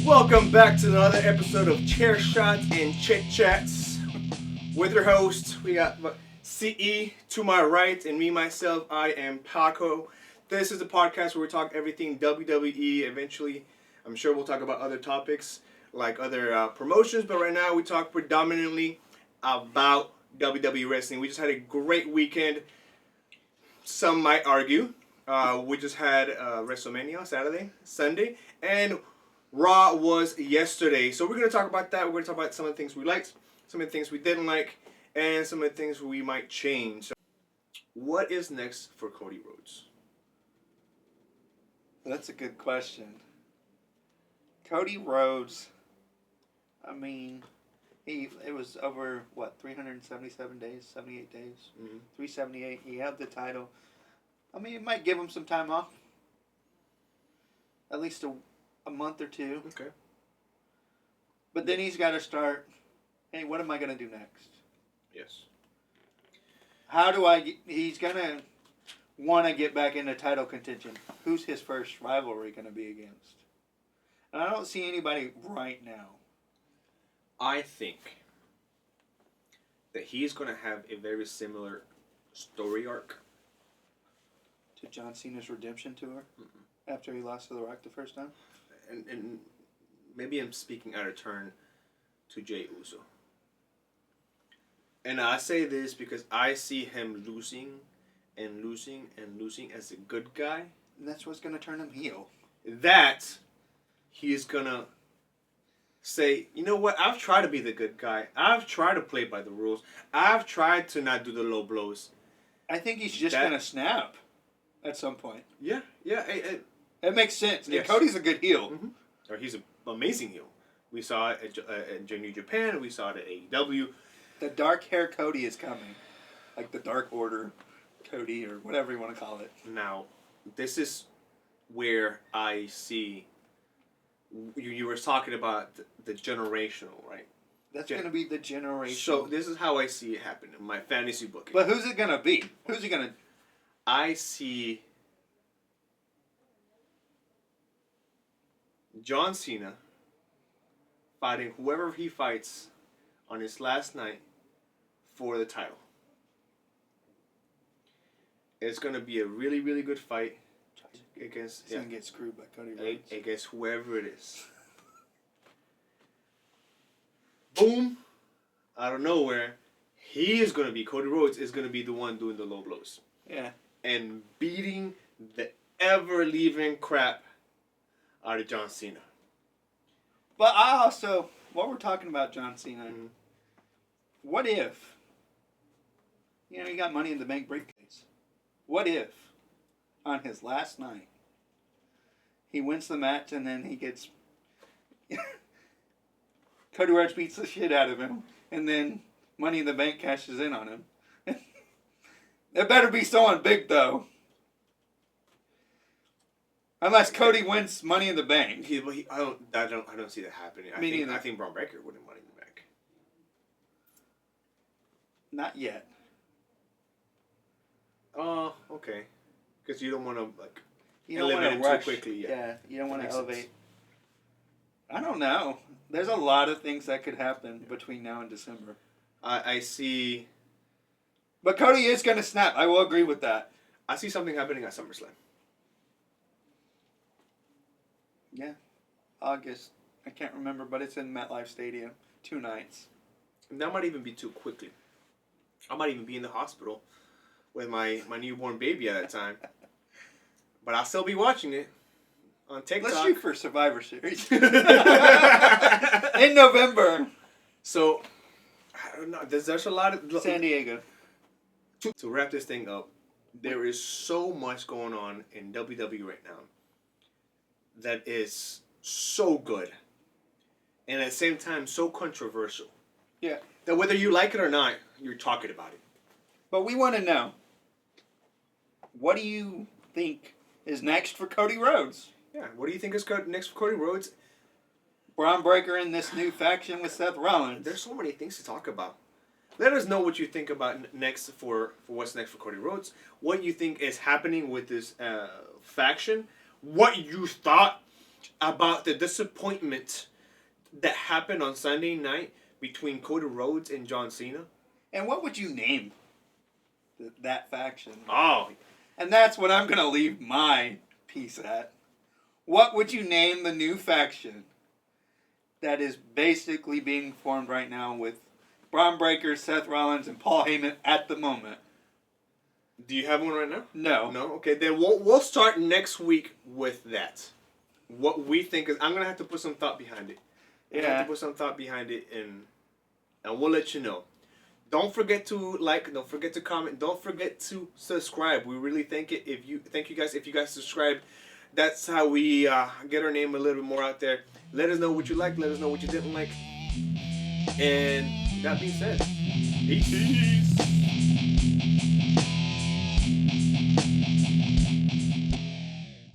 Welcome back to another episode of Chair Shots and Chit Chats with your host. We got CE to my right and me, myself, I am Paco. This is the podcast where we talk everything WWE. Eventually, I'm sure we'll talk about other topics like other promotions, but right now we talk predominantly about WWE wrestling. We just had a great weekend. Some might argue. We just had WrestleMania Sunday, and Raw was yesterday. So we're going to talk about that. We're going to talk about some of the things we liked, some of the things we didn't like, and some of the things we might change. So what is next for Cody Rhodes? That's a good question. Cody Rhodes, I mean, it was over, 377 days, 78 days? Mm-hmm. 378. He held the title. I mean, it might give him some time off. At least a month or two. Okay. But then he's got to start, hey, what am I going to do next? Yes. He's going to want to get back into title contention. Who's his first rivalry going to be against? And I don't see anybody right now. I think that he's going to have a very similar story arc To John Cena's redemption tour? After he lost to The Rock the first time? And maybe I'm speaking out of turn to Jey Uso. And I say this because I see him losing and losing and losing as a good guy. And that's what's going to turn him heel. That he's going to say, you know what, I've tried to be the good guy. I've tried to play by the rules. I've tried to not do the low blows. I think he's just going to snap at some point. Yeah. It makes sense. Yes. And Cody's a good heel. Mm-hmm. Or he's an amazing heel. We saw it at New Japan. We saw it at AEW. The dark hair Cody is coming. Like the Dark Order Cody or whatever you want to call it. Now, this is where I see... You were talking about the generational, right? That's going to be the generation. So this is how I see it happen in my fantasy booking. But who's it going to be? Who's he going to... I see John Cena fighting whoever he fights on his last night for the title. It's going to be a really, really good fight against... He's going to get screwed by Cody Rhodes. Against whoever it is. Boom! Out of nowhere, Cody Rhodes is going to be the one doing the low blows. Yeah. And beating the ever-leaving crap out of John Cena. But I also, while we're talking about John Cena, what if, you got Money in the Bank briefcase. What if, on his last night, he wins the match and then he gets, Cody Rhodes beats the shit out of him, and then Money in the Bank cashes in on him. It better be someone big, though. Unless Cody wins Money in the Bank. I don't see that happening. I think Braun Breaker would win Money in the Bank. Not yet. Oh, okay. Because you don't want to you don't eliminate want him too quickly. Yeah, you don't want to elevate. Sense. I don't know. There's a lot of things that could happen between now and December. I see. But Cody is going to snap. I will agree with that. I see something happening at SummerSlam. Yeah. August. I can't remember, but it's in MetLife Stadium. 2 nights. And that might even be too quickly. I might even be in the hospital with my newborn baby at that time. But I'll still be watching it on TikTok. Let's shoot for Survivor Series. In November. So, I don't know. There's a lot of... San Diego. To wrap this thing up, there is so much going on in WWE right now that is so good and at the same time so controversial. Yeah. That whether you like it or not, you're talking about it. But we want to know, what do you think is next for Cody Rhodes? Yeah, what do you think is next for Cody Rhodes? Braun Breaker in this new faction with Seth Rollins. There's so many things to talk about. Let us know what you think about next for what's next for Cody Rhodes. What you think is happening with this faction. What you thought about the disappointment that happened on Sunday night between Cody Rhodes and John Cena. And what would you name that faction? Oh, And that's what I'm going to leave my piece at. What would you name the new faction that is basically being formed right now with Braun Breaker, Seth Rollins, and Paul Heyman at the moment? do you have one right now? No. No? Okay, then we'll start next week with that. What we think is, I'm going to have to put some thought behind it. I'm gonna have to put some thought behind it, and we'll let you know. Don't forget to like. Don't forget to comment. Don't forget to subscribe. We really thank you guys if you guys subscribe. That's how we get our name a little bit more out there. Let us know what you liked. Let us know what you didn't like. And that being said, peace.